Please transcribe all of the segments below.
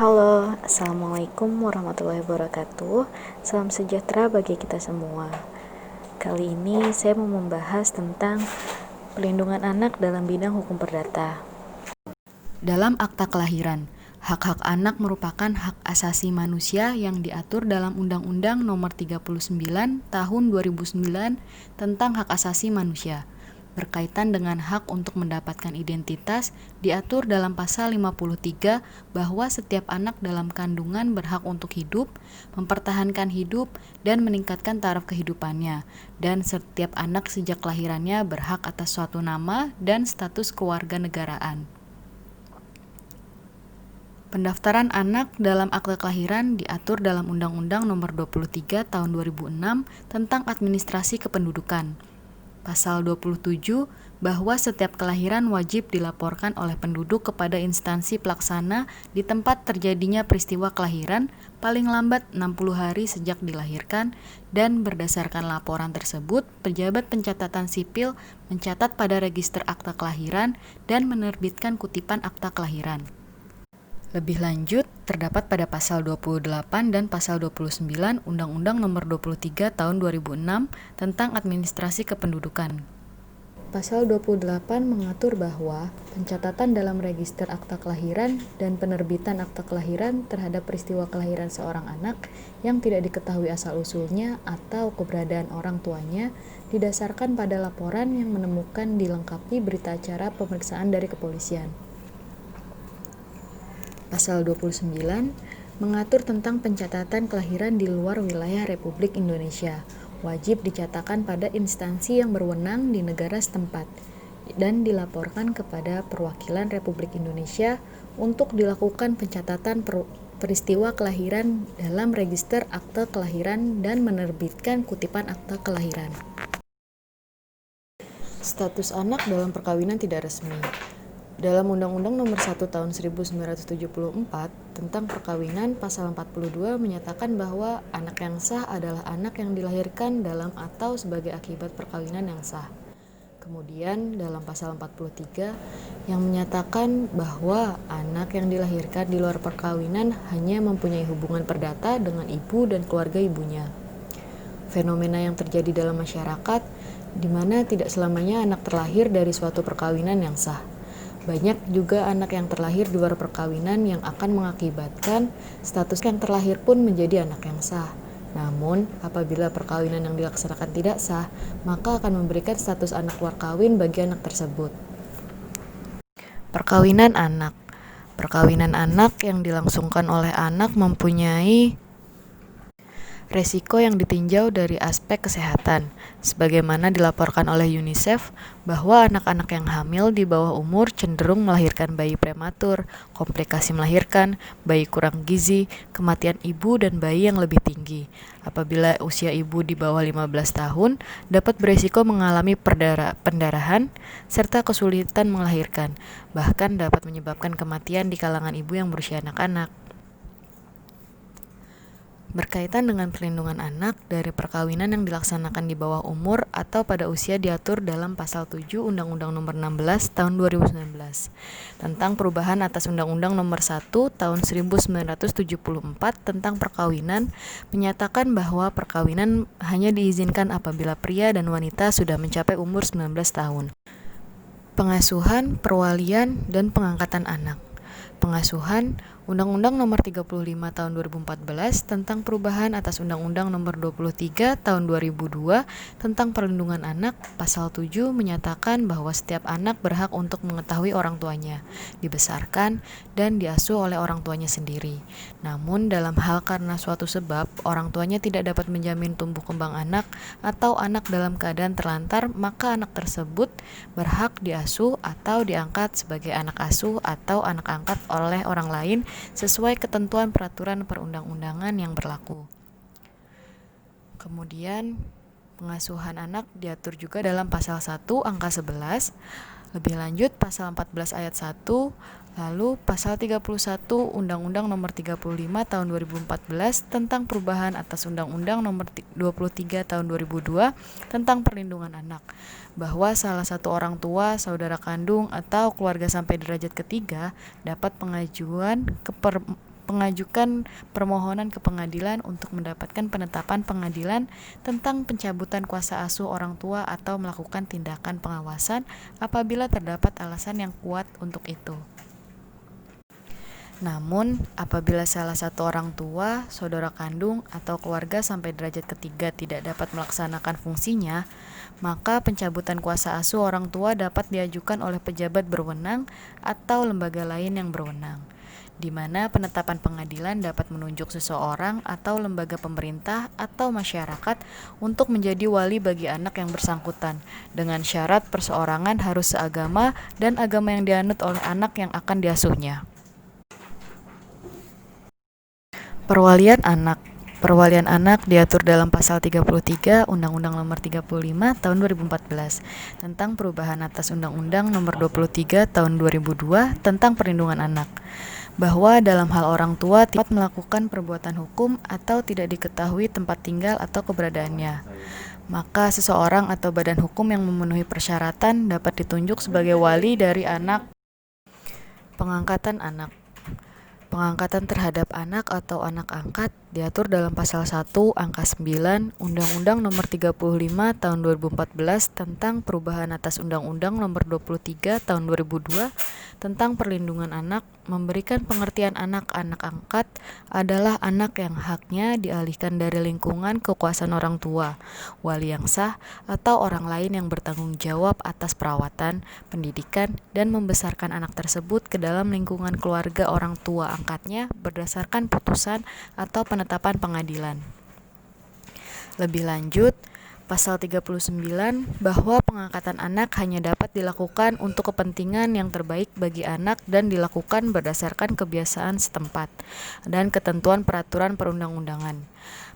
Halo, Assalamualaikum warahmatullahi wabarakatuh. Salam sejahtera bagi kita semua. Kali ini saya mau membahas tentang perlindungan anak dalam bidang hukum perdata. Dalam Akta Kelahiran, hak-hak anak merupakan hak asasi manusia yang diatur dalam Undang-Undang Nomor 39 Tahun 2009 tentang Hak Asasi Manusia. Berkaitan dengan hak untuk mendapatkan identitas, diatur dalam pasal 53 bahwa setiap anak dalam kandungan berhak untuk hidup, mempertahankan hidup, dan meningkatkan taraf kehidupannya, dan setiap anak sejak kelahirannya berhak atas suatu nama dan status kewarganegaraan. Pendaftaran anak dalam akte kelahiran diatur dalam Undang-Undang Nomor 23 Tahun 2006 tentang Administrasi Kependudukan. Pasal 27 bahwa setiap kelahiran wajib dilaporkan oleh penduduk kepada instansi pelaksana di tempat terjadinya peristiwa kelahiran paling lambat 60 hari sejak dilahirkan, dan berdasarkan laporan tersebut pejabat pencatatan sipil mencatat pada register akta kelahiran dan menerbitkan kutipan akta kelahiran. Lebih lanjut, terdapat pada pasal 28 dan pasal 29 Undang-Undang Nomor 23 Tahun 2006 tentang Administrasi Kependudukan. Pasal 28 mengatur bahwa pencatatan dalam register akta kelahiran dan penerbitan akta kelahiran terhadap peristiwa kelahiran seorang anak yang tidak diketahui asal-usulnya atau keberadaan orang tuanya didasarkan pada laporan yang menemukan dilengkapi berita acara pemeriksaan dari kepolisian. Pasal 29 mengatur tentang pencatatan kelahiran di luar wilayah Republik Indonesia. Wajib dicatatkan pada instansi yang berwenang di negara setempat dan dilaporkan kepada perwakilan Republik Indonesia untuk dilakukan pencatatan peristiwa kelahiran dalam register akte kelahiran dan menerbitkan kutipan akte kelahiran. Status anak dalam perkawinan tidak resmi. Dalam Undang-Undang Nomor 1 Tahun 1974 tentang perkawinan, pasal 42 menyatakan bahwa anak yang sah adalah anak yang dilahirkan dalam atau sebagai akibat perkawinan yang sah. Kemudian dalam pasal 43 yang menyatakan bahwa anak yang dilahirkan di luar perkawinan hanya mempunyai hubungan perdata dengan ibu dan keluarga ibunya. Fenomena yang terjadi dalam masyarakat di mana tidak selamanya anak terlahir dari suatu perkawinan yang sah. Banyak juga anak yang terlahir di luar perkawinan yang akan mengakibatkan status yang terlahir pun menjadi anak yang sah. Namun, apabila perkawinan yang dilaksanakan tidak sah, maka akan memberikan status anak luar kawin bagi anak tersebut. Perkawinan anak. Perkawinan anak yang dilangsungkan oleh anak mempunyai resiko yang ditinjau dari aspek kesehatan, sebagaimana dilaporkan oleh UNICEF bahwa anak-anak yang hamil di bawah umur cenderung melahirkan bayi prematur, komplikasi melahirkan, bayi kurang gizi, kematian ibu dan bayi yang lebih tinggi. Apabila usia ibu di bawah 15 tahun, dapat beresiko mengalami pendarahan serta kesulitan melahirkan, bahkan dapat menyebabkan kematian di kalangan ibu yang berusia anak-anak. Berkaitan dengan perlindungan anak dari perkawinan yang dilaksanakan di bawah umur atau pada usia diatur dalam pasal 7 Undang-Undang Nomor 16 Tahun 2019 tentang perubahan atas Undang-Undang Nomor 1 Tahun 1974 tentang perkawinan, menyatakan bahwa perkawinan hanya diizinkan apabila pria dan wanita sudah mencapai umur 19 tahun. Pengasuhan, perwalian, dan pengangkatan anak. Pengasuhan, Undang-Undang Nomor 35 Tahun 2014 tentang perubahan atas Undang-Undang Nomor 23 Tahun 2002 tentang perlindungan anak, pasal 7 menyatakan bahwa setiap anak berhak untuk mengetahui orang tuanya, dibesarkan, dan diasuh oleh orang tuanya sendiri. Namun dalam hal karena suatu sebab orang tuanya tidak dapat menjamin tumbuh kembang anak atau anak dalam keadaan terlantar, maka anak tersebut berhak diasuh atau diangkat sebagai anak asuh atau anak angkat oleh orang lain sesuai ketentuan peraturan perundang-undangan yang berlaku. Kemudian pengasuhan anak diatur juga dalam pasal 1 angka 11, lebih lanjut pasal 14 ayat 1, lalu pasal 31 Undang-Undang Nomor 35 Tahun 2014 tentang perubahan atas Undang-Undang Nomor 23 Tahun 2002 tentang perlindungan anak, bahwa salah satu orang tua, saudara kandung, atau keluarga sampai derajat ketiga dapat pengajuan ke mengajukan permohonan ke pengadilan untuk mendapatkan penetapan pengadilan tentang pencabutan kuasa asuh orang tua atau melakukan tindakan pengawasan apabila terdapat alasan yang kuat untuk itu. Namun, apabila salah satu orang tua, saudara kandung, atau keluarga sampai derajat ketiga tidak dapat melaksanakan fungsinya, maka pencabutan kuasa asuh orang tua dapat diajukan oleh pejabat berwenang atau lembaga lain yang berwenang, di mana penetapan pengadilan dapat menunjuk seseorang atau lembaga pemerintah atau masyarakat untuk menjadi wali bagi anak yang bersangkutan, dengan syarat perseorangan harus seagama dan agama yang dianut oleh anak yang akan diasuhnya. Perwalian anak. Perwalian anak diatur dalam pasal 33 Undang-Undang Nomor 35 Tahun 2014 tentang perubahan atas Undang-Undang Nomor 23 Tahun 2002 tentang perlindungan anak, bahwa dalam hal orang tua tidak melakukan perbuatan hukum atau tidak diketahui tempat tinggal atau keberadaannya, maka seseorang atau badan hukum yang memenuhi persyaratan dapat ditunjuk sebagai wali dari anak. Pengangkatan anak. Pengangkatan terhadap anak atau anak angkat diatur dalam pasal 1 angka 9 Undang-Undang Nomor 35 Tahun 2014 tentang perubahan atas Undang-Undang Nomor 23 Tahun 2002 tentang perlindungan anak, memberikan pengertian anak angkat adalah anak yang haknya dialihkan dari lingkungan kekuasaan orang tua, wali yang sah, atau orang lain yang bertanggung jawab atas perawatan, pendidikan, dan membesarkan anak tersebut ke dalam lingkungan keluarga orang tua angkatnya berdasarkan putusan atau penetapan pengadilan. Lebih lanjut, Pasal 39 bahwa pengangkatan anak hanya dapat dilakukan untuk kepentingan yang terbaik bagi anak dan dilakukan berdasarkan kebiasaan setempat dan ketentuan peraturan perundang-undangan.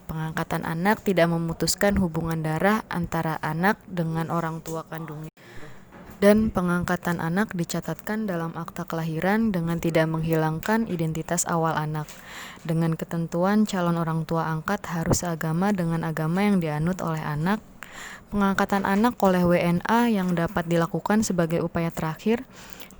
Pengangkatan anak tidak memutuskan hubungan darah antara anak dengan orang tua kandungnya. Dan pengangkatan anak dicatatkan dalam akta kelahiran dengan tidak menghilangkan identitas awal anak. Dengan ketentuan calon orang tua angkat harus seagama dengan agama yang dianut oleh anak. Pengangkatan anak oleh WNA yang dapat dilakukan sebagai upaya terakhir,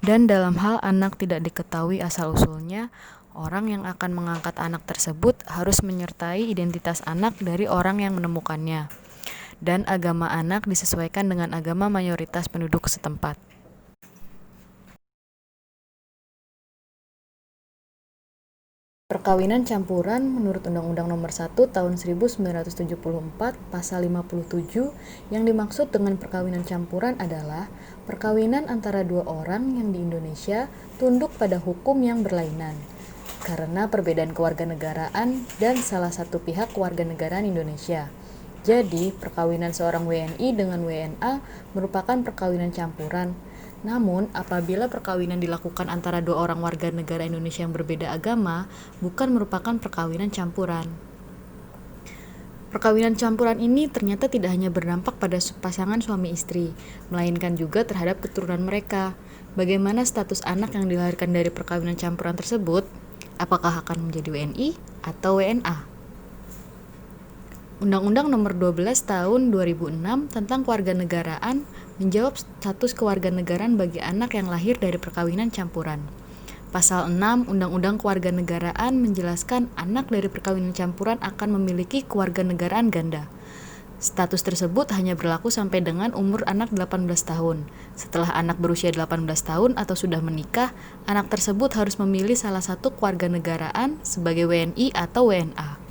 dan dalam hal anak tidak diketahui asal-usulnya, orang yang akan mengangkat anak tersebut harus menyertai identitas anak dari orang yang menemukannya, dan agama anak disesuaikan dengan agama mayoritas penduduk setempat. Perkawinan campuran menurut Undang-Undang Nomor 1 Tahun 1974 Pasal 57 yang dimaksud dengan perkawinan campuran adalah perkawinan antara dua orang yang di Indonesia tunduk pada hukum yang berlainan karena perbedaan kewarganegaraan dan salah satu pihak kewarganegaraan Indonesia. Jadi, perkawinan seorang WNI dengan WNA merupakan perkawinan campuran. Namun, apabila perkawinan dilakukan antara dua orang warga negara Indonesia yang berbeda agama, bukan merupakan perkawinan campuran. Perkawinan campuran ini ternyata tidak hanya berdampak pada pasangan suami istri, melainkan juga terhadap keturunan mereka. Bagaimana status anak yang dilahirkan dari perkawinan campuran tersebut? Apakah akan menjadi WNI atau WNA? Undang-Undang Nomor 12 Tahun 2006 tentang Kewarganegaraan menjawab status kewarganegaraan bagi anak yang lahir dari perkawinan campuran. Pasal 6 Undang-Undang Kewarganegaraan menjelaskan anak dari perkawinan campuran akan memiliki kewarganegaraan ganda. Status tersebut hanya berlaku sampai dengan umur anak 18 tahun. Setelah anak berusia 18 tahun atau sudah menikah, anak tersebut harus memilih salah satu kewarganegaraan sebagai WNI atau WNA.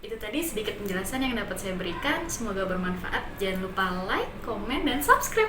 Itu tadi sedikit penjelasan yang dapat saya berikan. Semoga bermanfaat. Jangan lupa like, komen, dan subscribe.